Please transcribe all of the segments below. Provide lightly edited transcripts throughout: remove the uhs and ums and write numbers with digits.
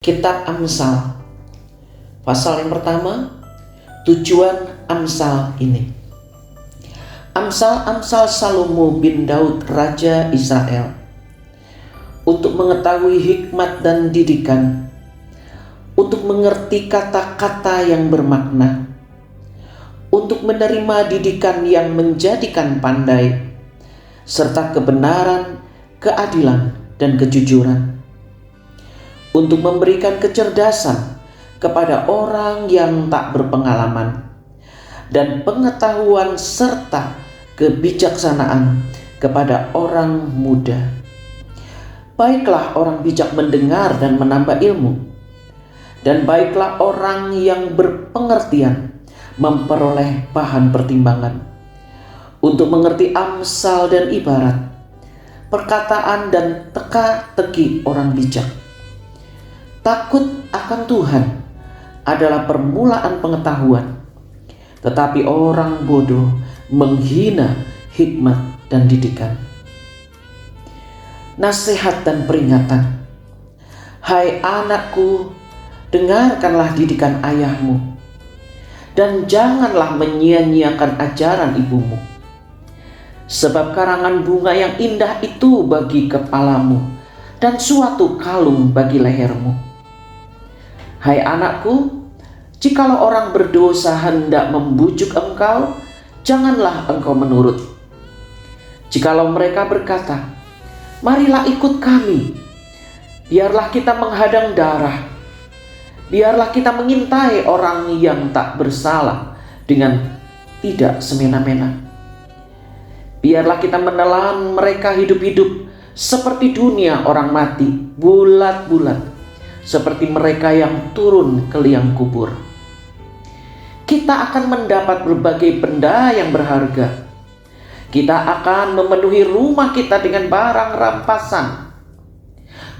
Kitab Amsal, pasal yang pertama, tujuan Amsal ini. Amsal Salomo bin Daud, Raja Israel, untuk mengetahui hikmat dan didikan, untuk mengerti kata-kata yang bermakna, untuk menerima didikan yang menjadikan pandai, serta kebenaran, keadilan, dan kejujuran, untuk memberikan kecerdasan kepada orang yang tak berpengalaman, dan pengetahuan serta kebijaksanaan kepada orang muda. Baiklah orang bijak mendengar dan menambah ilmu, dan baiklah orang yang berpengertian memperoleh bahan pertimbangan, untuk mengerti amsal dan ibarat, perkataan dan teka-teki orang bijak. Takut akan Tuhan adalah permulaan pengetahuan, tetapi orang bodoh menghina hikmat dan didikan. Nasihat dan peringatan. Hai anakku, dengarkanlah didikan ayahmu, dan janganlah menyia-nyiakan ajaran ibumu. Sebab karangan bunga yang indah itu bagi kepalamu, dan suatu kalung bagi lehermu. Hai anakku, jikalau orang berdosa hendak membujuk engkau, janganlah engkau menurut. Jikalau mereka berkata, marilah ikut kami, biarlah kita menghadang darah, biarlah kita mengintai orang yang tak bersalah dengan tidak semena-mena. Biarlah kita menelan mereka hidup-hidup seperti dunia orang mati, bulat-bulat seperti mereka yang turun ke liang kubur. Kita akan mendapat berbagai benda yang berharga. Kita akan memenuhi rumah kita dengan barang rampasan.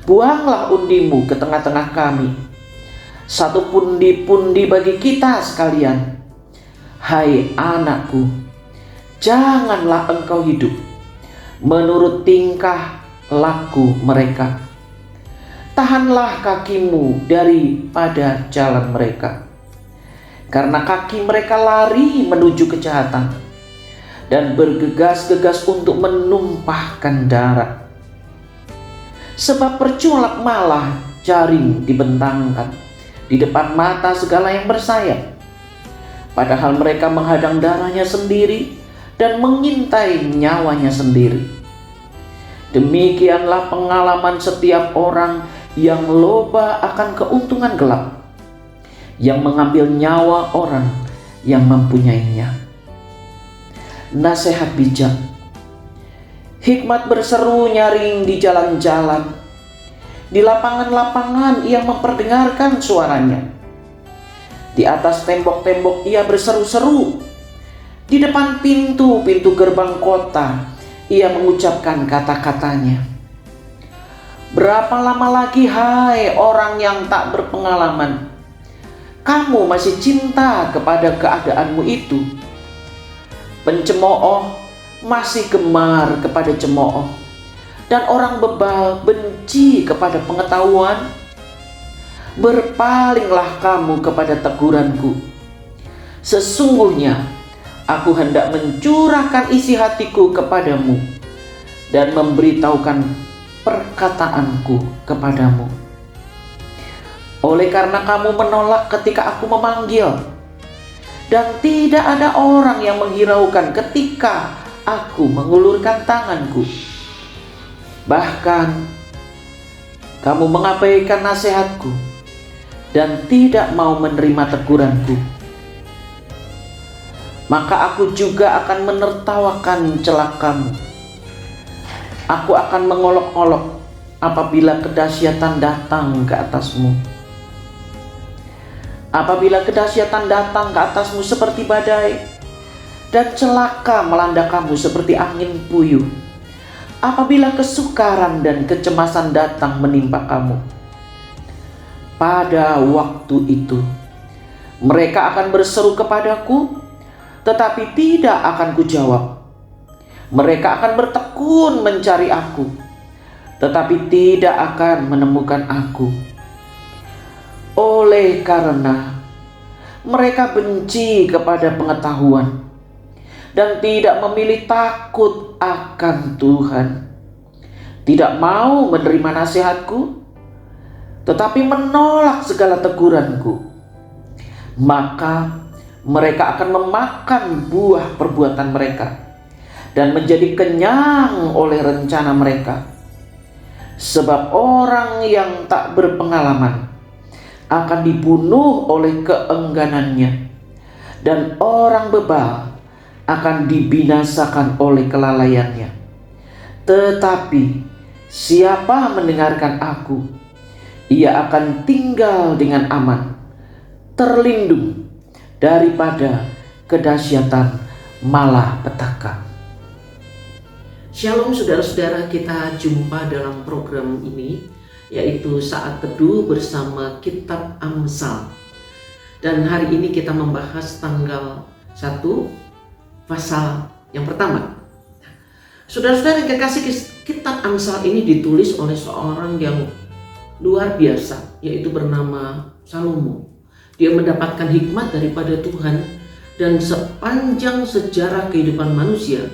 Buanglah undimu ke tengah-tengah kami, satu pundi-pundi bagi kita sekalian. Hai anakku, janganlah engkau hidup menurut tingkah laku mereka. Tahanlah kakimu daripada jalan mereka, karena kaki mereka lari menuju kejahatan dan bergegas-gegas untuk menumpahkan darah. Sebab perculak malah jaring dibentangkan di depan mata segala yang bersayap, padahal mereka menghadang darahnya sendiri dan mengintai nyawanya sendiri. Demikianlah pengalaman setiap orang yang loba akan keuntungan gelap, yang mengambil nyawa orang yang mempunyainya. Nasihat bijak. Hikmat berseru nyaring di jalan-jalan, di lapangan-lapangan ia memperdengarkan suaranya. Di atas tembok-tembok ia berseru-seru, di depan pintu-pintu gerbang kota ia mengucapkan kata-katanya. Berapa lama lagi, hai orang yang tak berpengalaman, kamu masih cinta kepada keadaanmu itu? Pencemooh masih gemar kepada cemooh, dan orang bebal benci kepada pengetahuan. Berpalinglah kamu kepada teguranku. Sesungguhnya aku hendak mencurahkan isi hatiku kepadamu dan memberitahukan perkataanku kepadamu. Oleh karena kamu menolak ketika aku memanggil, dan tidak ada orang yang menghiraukan ketika aku mengulurkan tanganku. Bahkan kamu mengabaikan nasihatku dan tidak mau menerima teguranku. Maka aku juga akan menertawakan celakamu. Aku akan mengolok-olok apabila kedahsyatan datang ke atasmu. Apabila kedahsyatan datang ke atasmu seperti badai, dan celaka melanda kamu seperti angin puyuh. Apabila kesukaran dan kecemasan datang menimpa kamu, pada waktu itu mereka akan berseru kepadaku, tetapi tidak akan kujawab. Mereka akan bertekun mencari aku, tetapi tidak akan menemukan aku. oleh karena mereka benci kepada pengetahuan dan tidak memilih takut akan Tuhan, tidak mau menerima nasihatku, tetapi menolak segala teguranku, maka mereka akan memakan buah perbuatan mereka dan menjadi kenyang oleh rencana mereka. Sebab orang yang tak berpengalaman akan dibunuh oleh keengganannya, dan orang bebal akan dibinasakan oleh kelalaiannya. Tetapi siapa mendengarkan aku, ia akan tinggal dengan aman, terlindung daripada kedahsyatan malapetaka. Shalom saudara-saudara, kita jumpa dalam program ini, yaitu Saat Teduh bersama Kitab Amsal. Dan hari ini kita membahas tanggal 1 pasal yang pertama. Saudara-saudara yang kekasih, Kitab Amsal ini ditulis oleh seorang yang luar biasa, yaitu bernama Salomo. Dia mendapatkan hikmat daripada Tuhan, dan sepanjang sejarah kehidupan manusia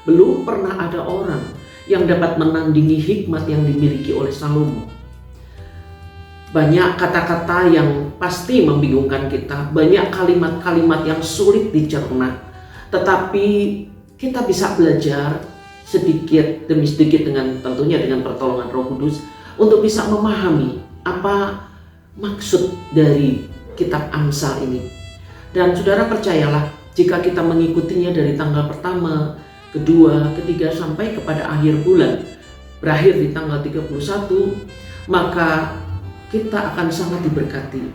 belum pernah ada orang yang dapat menandingi hikmat yang dimiliki oleh Salomo. Banyak kata-kata yang pasti membingungkan kita, banyak kalimat-kalimat yang sulit dicerna, tetapi kita bisa belajar sedikit demi sedikit tentunya dengan pertolongan Roh Kudus untuk bisa memahami apa maksud dari Kitab Amsal ini. Dan saudara percayalah, jika kita mengikutinya dari tanggal pertama, kedua, ketiga sampai kepada akhir bulan, berakhir di tanggal 31, maka kita akan sangat diberkati.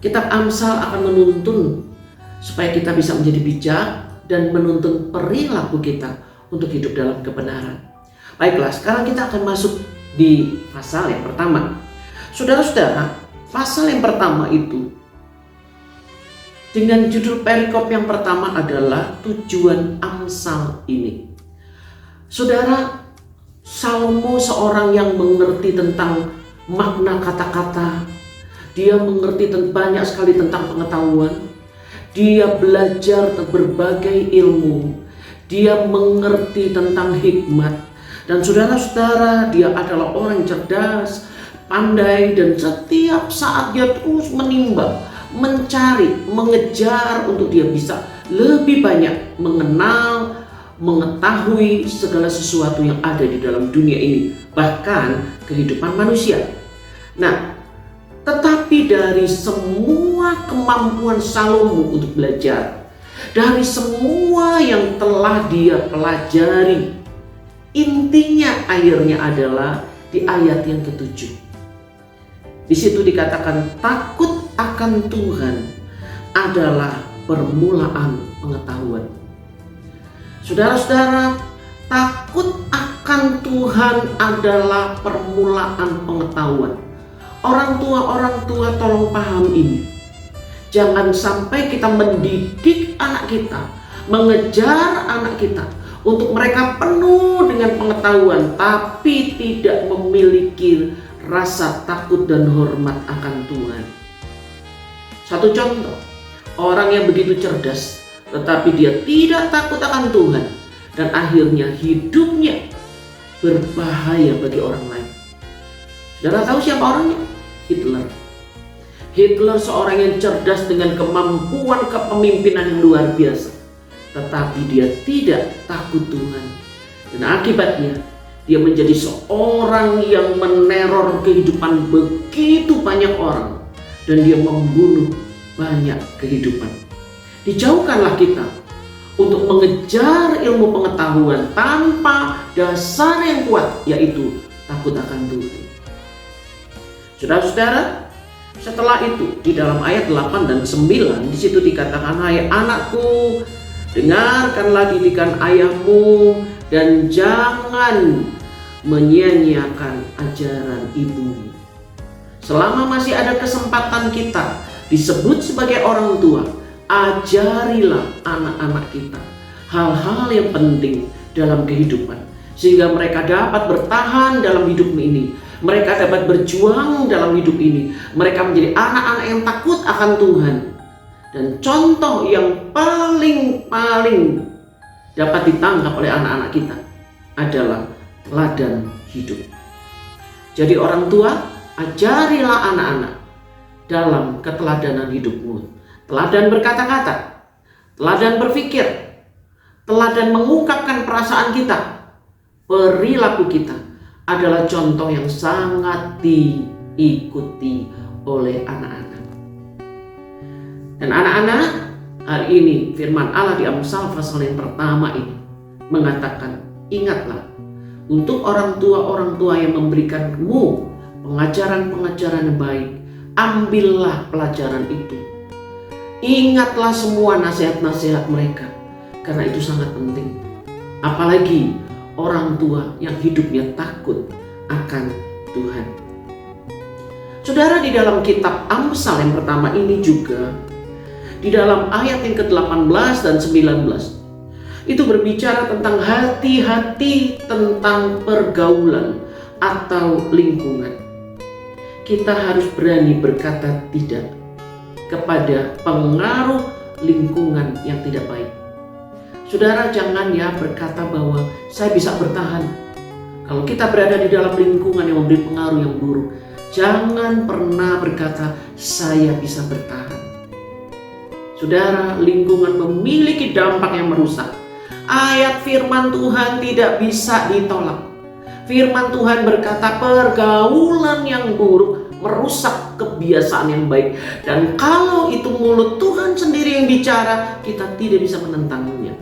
Kitab Amsal akan menuntun supaya kita bisa menjadi bijak dan menuntun perilaku kita untuk hidup dalam kebenaran. Baiklah, sekarang kita akan masuk di pasal yang pertama. Saudara-saudara, pasal yang pertama itu dengan judul perikop yang pertama adalah tujuan Amsal ini. Saudara, Salomo seorang yang mengerti tentang makna kata-kata. Dia mengerti banyak sekali tentang pengetahuan. Dia belajar berbagai ilmu. Dia mengerti tentang hikmat. Dan saudara-saudara, dia adalah orang cerdas, pandai, dan setiap saat dia terus menimbang, mencari, mengejar untuk dia bisa lebih banyak mengenal, mengetahui segala sesuatu yang ada di dalam dunia ini, bahkan kehidupan manusia. Nah, tetapi dari semua kemampuan Salomo untuk belajar, dari semua yang telah dia pelajari, intinya akhirnya adalah di ayat yang ke-7. Di situ dikatakan takut akan Tuhan adalah permulaan pengetahuan. Saudara-saudara, takut akan Tuhan adalah permulaan pengetahuan. Orang tua tolong paham ini. Jangan sampai kita mendidik anak kita, mengejar anak kita untuk mereka penuh dengan pengetahuan, tapi tidak memiliki rasa takut dan hormat akan Tuhan. Satu contoh, orang yang begitu cerdas, tetapi dia tidak takut akan Tuhan, dan akhirnya hidupnya berbahaya bagi orang lain. Saudara tahu siapa orangnya? Hitler. Hitler seorang yang cerdas dengan kemampuan kepemimpinan yang luar biasa, tetapi dia tidak takut Tuhan. Dan akibatnya dia menjadi seorang yang meneror kehidupan begitu banyak orang, dan dia membunuh banyak kehidupan. Dijauhkanlah kita untuk mengejar ilmu pengetahuan tanpa dasar yang kuat, yaitu takut akan Tuhan. Saudara-saudara, setelah itu di dalam ayat 8 dan 9 di situ dikatakan, hai anakku, dengarkanlah didikan ayahmu dan jangan menyia-nyiakan ajaran ibumu. Selama masih ada kesempatan kita disebut sebagai orang tua, ajarilah anak-anak kita hal-hal yang penting dalam kehidupan, sehingga mereka dapat bertahan dalam hidup ini. Mereka dapat berjuang dalam hidup ini. Mereka menjadi anak-anak yang takut akan Tuhan. Dan contoh yang paling dapat ditangkap oleh anak-anak kita adalah teladan hidup. Jadi orang tua, ajarilah anak-anak dalam keteladanan hidupmu. Teladan berkata-kata, teladan berpikir, teladan mengungkapkan perasaan kita, perilaku kita adalah contoh yang sangat diikuti oleh anak-anak. Dan anak-anak, hari ini firman Allah di Amsal pasal yang pertama ini mengatakan, ingatlah untuk orang tua yang memberikanmu pengajaran-pengajaran yang baik, ambillah pelajaran itu. Ingatlah semua nasihat-nasihat mereka, karena itu sangat penting. Apalagi orang tua yang hidupnya takut akan Tuhan. Saudara, di dalam kitab Amsal yang pertama ini juga, di dalam ayat yang ke-18 dan 19, itu berbicara tentang hati-hati tentang pergaulan atau lingkungan. Kita harus berani berkata tidak kepada pengaruh lingkungan yang tidak baik. Saudara, jangan ya berkata bahwa saya bisa bertahan. Kalau kita berada di dalam lingkungan yang memberi pengaruh yang buruk, jangan pernah berkata saya bisa bertahan. Saudara, lingkungan memiliki dampak yang merusak. Ayat firman Tuhan tidak bisa ditolak. Firman Tuhan berkata pergaulan yang buruk merusak kebiasaan yang baik. Dan kalau itu mulut Tuhan sendiri yang bicara, kita tidak bisa menentangnya.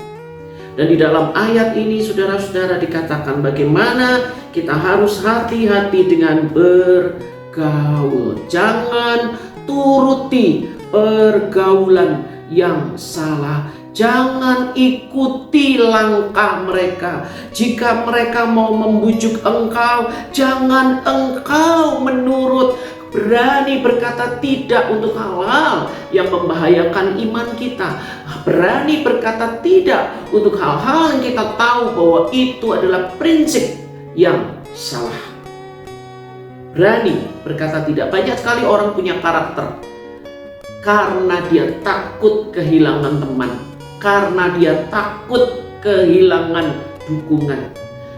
Dan di dalam ayat ini saudara-saudara dikatakan bagaimana kita harus hati-hati dengan bergaul. Jangan turuti pergaulan yang salah. Jangan ikuti langkah mereka. Jika mereka mau membujuk engkau, jangan engkau menurut. Berani berkata tidak untuk hal-hal yang membahayakan iman kita. Berani berkata tidak untuk hal-hal yang kita tahu bahwa itu adalah prinsip yang salah. Berani berkata tidak. Banyak sekali orang punya karakter karena dia takut kehilangan teman, karena dia takut kehilangan dukungan,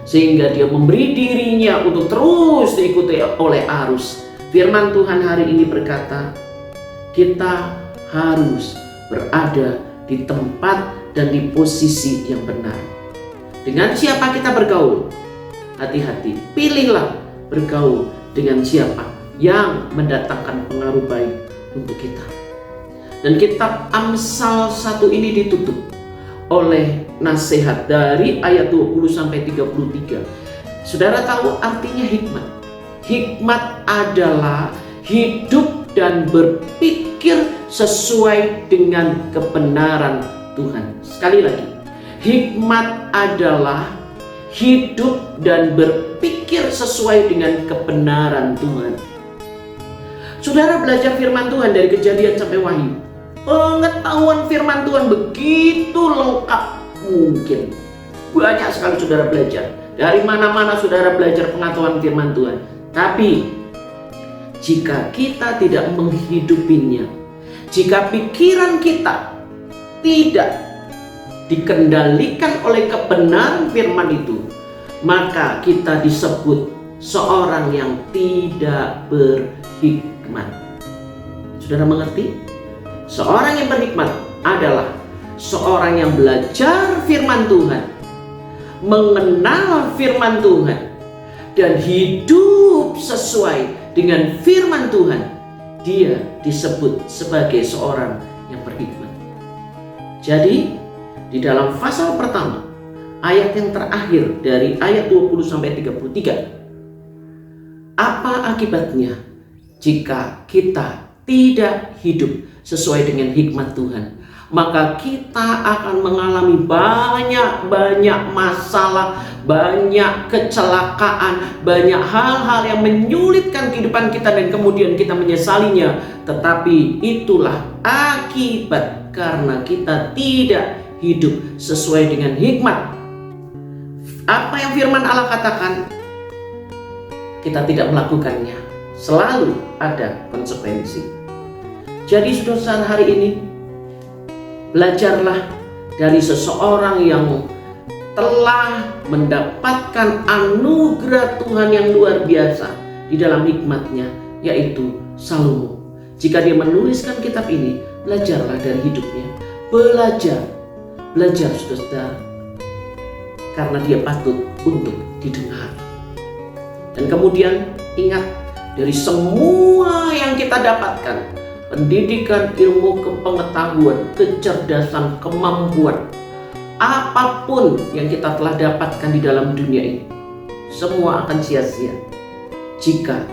sehingga dia memberi dirinya untuk terus diikuti oleh arus. Firman Tuhan hari ini berkata, kita harus berada di tempat dan di posisi yang benar. Dengan siapa kita bergaul? Hati-hati, pilihlah bergaul dengan siapa yang mendatangkan pengaruh baik untuk kita. Dan kitab Amsal 1 ini ditutup oleh nasihat dari ayat 20 sampai 33. Saudara tahu artinya hikmat? Hikmat adalah hidup dan berpikir sesuai dengan kebenaran Tuhan. Sekali lagi, hikmat adalah hidup dan berpikir sesuai dengan kebenaran Tuhan. Saudara belajar firman Tuhan dari Kejadian sampai Wahyu. Pengetahuan firman Tuhan begitu lengkap mungkin. Banyak sekali saudara belajar. Dari mana-mana saudara belajar pengetahuan firman Tuhan. Tapi jika kita tidak menghidupinya, jika pikiran kita tidak dikendalikan oleh kebenaran firman itu, maka kita disebut seorang yang tidak berhikmat. Saudara mengerti? Seorang yang berhikmat adalah seorang yang belajar firman Tuhan, mengenal firman Tuhan, dan hidup sesuai dengan firman Tuhan. Dia disebut sebagai seorang yang berhikmat. Jadi di dalam pasal pertama, ayat yang terakhir dari ayat 20 sampai 33, apa akibatnya jika kita tidak hidup sesuai dengan hikmat Tuhan? Maka kita akan mengalami banyak masalah, banyak kecelakaan, banyak hal-hal yang menyulitkan kehidupan kita dan kemudian kita menyesalinya. Tetapi itulah akibat karena kita tidak hidup sesuai dengan hikmat. Apa yang firman Allah katakan? kita tidak melakukannya, selalu ada konsekuensi. Jadi saudara hari ini, belajarlah dari seseorang yang telah mendapatkan anugerah Tuhan yang luar biasa di dalam hikmatnya, yaitu Salomo. Jika dia menuliskan kitab ini, belajarlah dari hidupnya. Belajar saudara, karena dia patut untuk didengar. Dan kemudian ingat, dari semua yang kita dapatkan, pendidikan, ilmu, pengetahuan, kecerdasan, kemampuan, apapun yang kita telah dapatkan di dalam dunia ini, semua akan sia-sia jika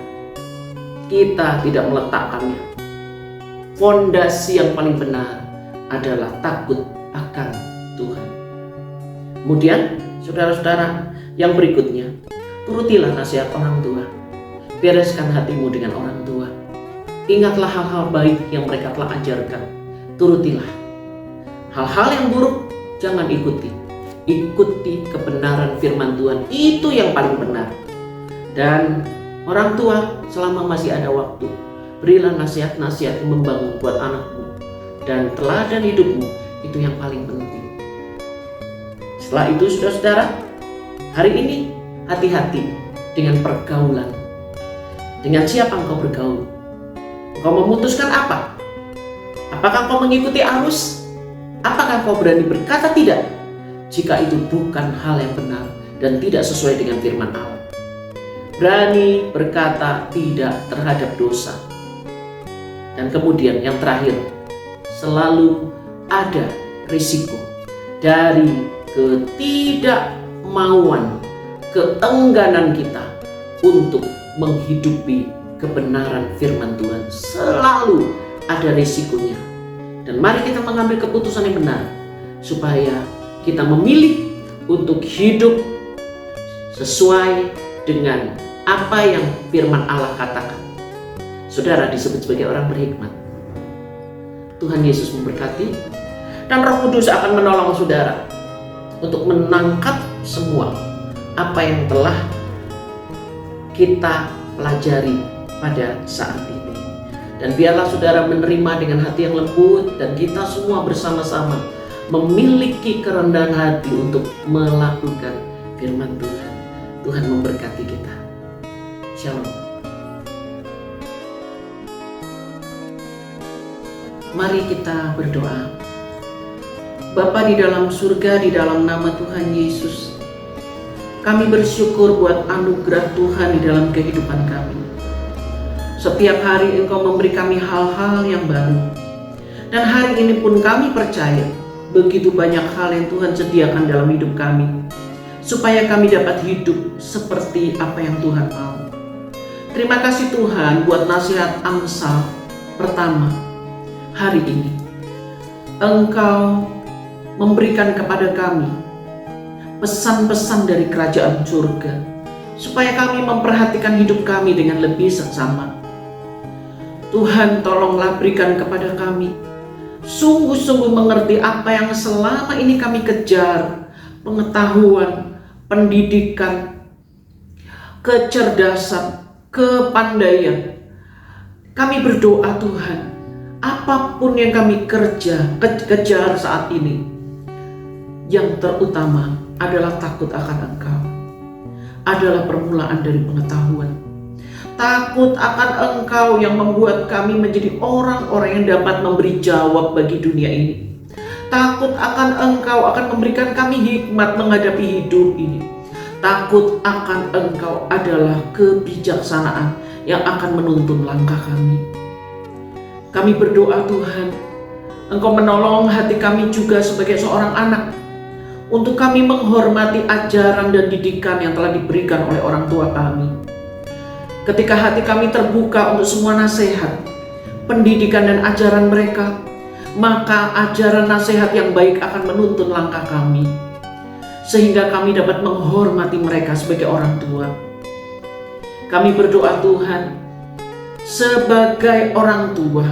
kita tidak meletakkannya. Fondasi yang paling benar adalah takut akan Tuhan. Kemudian saudara-saudara, yang berikutnya, turutilah nasihat orang tua. Bereskan hatimu dengan orang tua. Ingatlah hal-hal baik yang mereka telah ajarkan. Turutilah. Hal-hal yang buruk jangan ikuti. Ikuti kebenaran firman Tuhan. Itu yang paling benar. Dan orang tua, selama masih ada waktu, berilah nasihat-nasihat yang membangun buat anakmu. Dan teladan hidupmu, itu yang paling penting. Setelah itu saudara-saudara, hari ini hati-hati dengan pergaulan. Dengan siapa engkau bergaul? Engkau memutuskan apa? Apakah engkau mengikuti arus? Apakah engkau berani berkata tidak jika itu bukan hal yang benar dan tidak sesuai dengan firman Allah? Berani berkata tidak terhadap dosa. Dan kemudian yang terakhir, selalu ada risiko dari ketidakmauan, keengganan kita untuk menghidupi kebenaran firman Tuhan. Selalu ada risikonya. Dan mari kita mengambil keputusan yang benar, supaya kita memilih untuk hidup sesuai dengan apa yang firman Allah katakan. Saudara disebut sebagai orang berhikmat. Tuhan Yesus memberkati, dan Roh Kudus akan menolong saudara untuk menangkap semua apa yang telah kita pelajari pada saat ini. Dan biarlah saudara menerima dengan hati yang lembut, dan kita semua bersama-sama memiliki kerendahan hati untuk melakukan firman Tuhan. Tuhan memberkati kita. Shalom. Mari kita berdoa. Bapa di dalam surga, di dalam nama Tuhan Yesus, kami bersyukur buat anugerah Tuhan di dalam kehidupan kami. Setiap hari Engkau memberi kami hal-hal yang baru. Dan hari ini pun kami percaya begitu banyak hal yang Tuhan sediakan dalam hidup kami, supaya kami dapat hidup seperti apa yang Tuhan mau. Terima kasih Tuhan buat nasihat Amsal pertama. Hari ini Engkau memberikan kepada kami pesan-pesan dari kerajaan surga, supaya kami memperhatikan hidup kami dengan lebih seksama. Tuhan, tolonglah berikan kepada kami sungguh-sungguh mengerti apa yang selama ini kami kejar: pengetahuan, pendidikan, kecerdasan, kepandaian. Kami berdoa Tuhan, apapun yang kami kejar saat ini, yang terutama adalah takut akan Engkau, adalah permulaan dari pengetahuan. Takut akan Engkau yang membuat kami menjadi orang-orang yang dapat memberi jawab bagi dunia ini. Takut akan Engkau akan memberikan kami hikmat menghadapi hidup ini. Takut akan Engkau adalah kebijaksanaan yang akan menuntun langkah kami. Kami berdoa Tuhan, Engkau menolong hati kami juga sebagai seorang anak, untuk kami menghormati ajaran dan didikan yang telah diberikan oleh orang tua kami. Ketika hati kami terbuka untuk semua nasihat, pendidikan dan ajaran mereka, maka ajaran nasihat yang baik akan menuntun langkah kami, sehingga kami dapat menghormati mereka sebagai orang tua. Kami berdoa Tuhan, sebagai orang tua,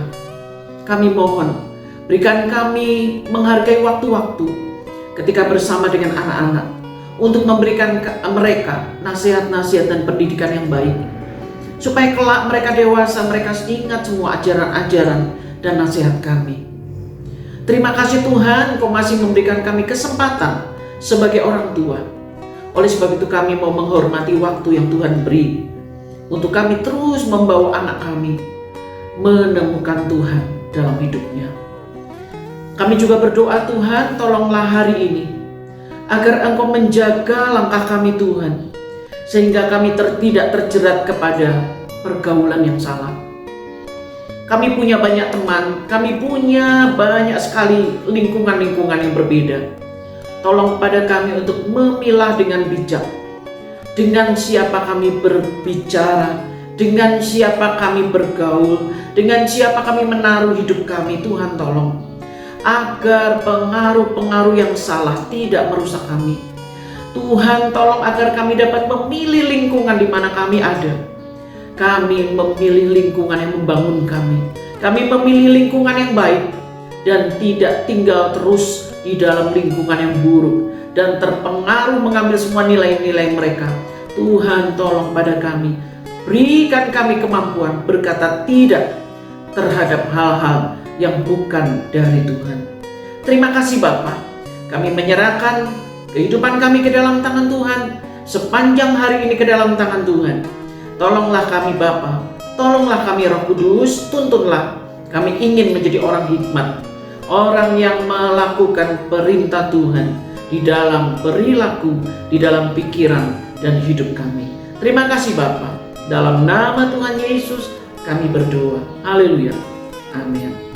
kami mohon, berikan kami menghargai waktu-waktu ketika bersama dengan anak-anak, untuk memberikan mereka nasihat-nasihat dan pendidikan yang baik. Supaya kelak mereka dewasa, mereka ingat semua ajaran-ajaran dan nasihat kami. Terima kasih Tuhan, Kau masih memberikan kami kesempatan sebagai orang tua. Oleh sebab itu kami mau menghormati waktu yang Tuhan beri untuk kami terus membawa anak kami menemukan Tuhan dalam hidupnya. Kami juga berdoa Tuhan, tolonglah hari ini agar Engkau menjaga langkah kami Tuhan, sehingga kami tidak terjerat kepada pergaulan yang salah. Kami punya banyak teman, kami punya banyak sekali lingkungan-lingkungan yang berbeda. Tolong kepada kami untuk memilah dengan bijak, dengan siapa kami berbicara, dengan siapa kami bergaul, dengan siapa kami menaruh hidup kami. Tuhan tolong, agar pengaruh-pengaruh yang salah tidak merusak kami. Tuhan tolong agar kami dapat memilih lingkungan di mana kami ada. Kami memilih lingkungan yang membangun kami. Kami memilih lingkungan yang baik dan tidak tinggal terus di dalam lingkungan yang buruk dan terpengaruh mengambil semua nilai-nilai mereka. Tuhan tolong pada kami, berikan kami kemampuan berkata tidak terhadap hal-hal yang bukan dari Tuhan. Terima kasih Bapa. Kami menyerahkan kehidupan kami ke dalam tangan Tuhan, sepanjang hari ini ke dalam tangan Tuhan. Tolonglah kami Bapa, tolonglah kami Roh Kudus, tuntunlah. Kami ingin menjadi orang hikmat, orang yang melakukan perintah Tuhan di dalam perilaku, di dalam pikiran dan hidup kami. Terima kasih Bapa. Dalam nama Tuhan Yesus kami berdoa. Haleluya. Amin.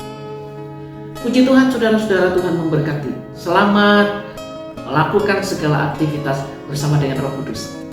Puji Tuhan, saudara-saudara, Tuhan memberkati. Selamat melakukan segala aktivitas bersama dengan Roh Kudus.